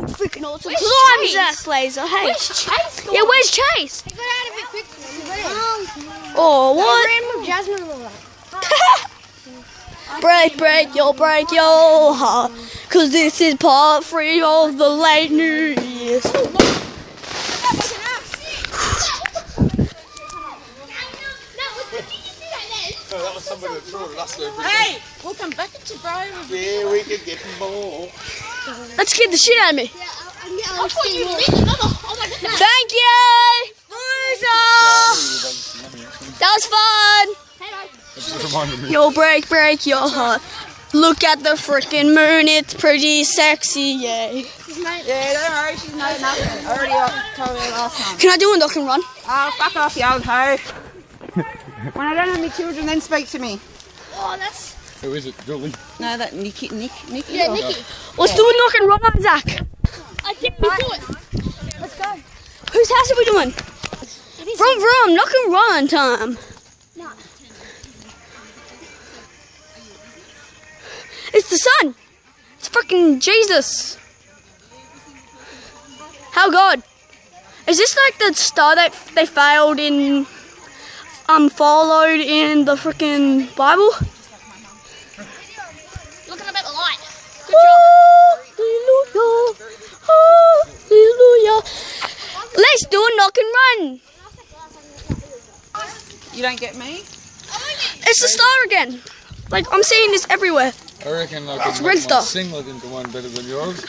freaking awesome. Where's Zach Laser. Hey. Where's Chase? Yeah, where's Chase? He got out of it quickly. Oh, what? Ran with Jasmine and all that. break your heart. Cause this is part 3 of the late New Year's. No, that was somebody that threw it last over. Hey, we'll come back at you, bro. Yeah, we could get more. That scared the shit out of me. I thought you were really another. Oh my goodness. Thank you! Loser! That was fun! It just reminded me. You'll break your heart. Look at the freaking moon, it's pretty sexy, yay. Yeah, don't worry, she's not nothing. I already told her last time. Can I do a knock and run? Oh, fuck off, you old hoe. When I don't have any children, then speak to me. Oh, that's. Who is it, Julie? No, that Nikki. Yeah, Nikki. Let's do a knock and run, Isaac. I think we do it. Let's go. Whose house are we doing? Vroom, knock and run time. No. It's the sun. It's freaking Jesus. How God? Is this like the star that they failed in, followed in the freaking Bible? Look at the light. Hallelujah, hallelujah. Let's do a knock and run. You don't get me? It's the star again. Like, I'm seeing this everywhere. I reckon I could red make my stuff. singlet into one better than yours.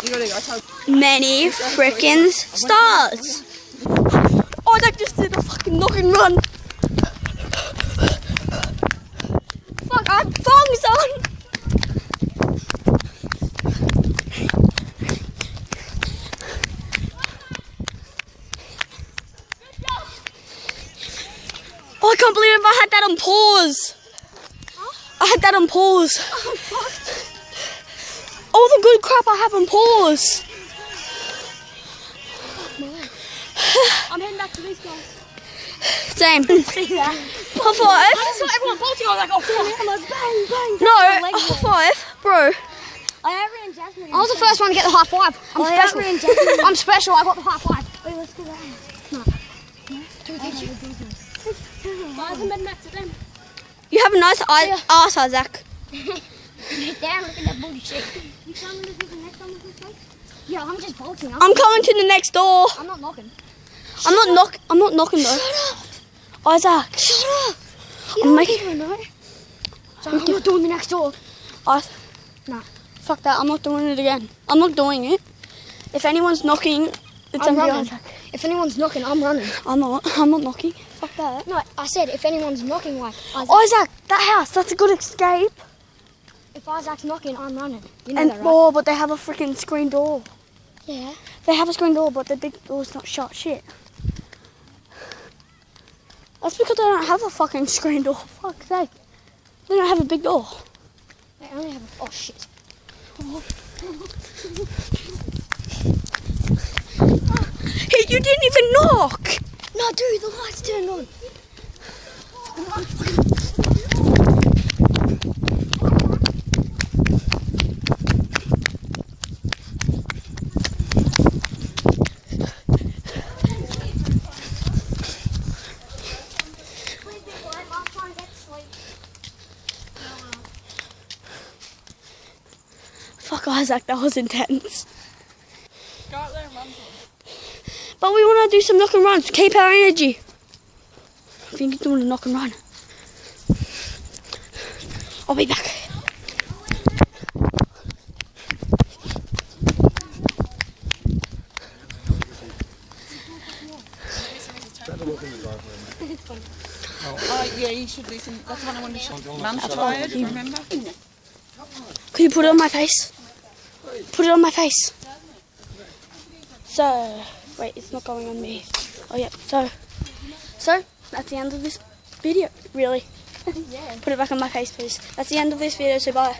You gotta go. I told Many frickin' stars. Oh, that just did a fucking knock and run. Fuck, I'm thongs on. Oh, I can't believe I had that on pause. I had that on pause. All the good crap I have on pause. I'm heading back to these guys. Same. See that? High five. I just saw everyone bolting. I was like, oh fuck. I'm like, bang, bang. No, high five, bro. I was the first one to get the high five. I'm special. I'm special. I got the high five. Wait, let's go down. No. I haven't been back to them. You have a nice ass, Isaac. Damn, look at that booty shake. You coming to do the next one with this place? Yeah, I'm just bolting. I'm coming to the next door. I'm not knocking. I'm not knocking though. Shut up. Isaac. Shut up. You I'm don't making. even know. So I'm not doing the next door. No. Fuck that. I'm not doing it again. I'm not doing it. If anyone's knocking, it's I'm on running. Isaac. If anyone's knocking, I'm running. I'm not knocking. Fuck that. No, I said if anyone's knocking, like Isaac. Isaac, that house. That's a good escape. If Isaac's knocking, I'm running. You know And that, right? oh, but they have a freaking screen door. Yeah. They have a screen door, but the big door's not shut. Shit. That's because they don't have a fucking screen door. Fuck's sake. They don't have a big door. They only have a... Oh, shit. Hey, you didn't even knock. No, dude, the lights turned on. Fuck Isaac, that was intense. go out there and run for But we want to do some knock and runs. Keep our energy. I think you're doing a knock and run. I'll be back. Oh, yeah, you should do some. That's what I wanted to show. Mum's tired, remember? Could you put it on my face? Put it on my face. So, wait, it's not going on me. Oh yeah, so that's the end of this video, really. Put it back on my face, please. That's the end of this video, so bye.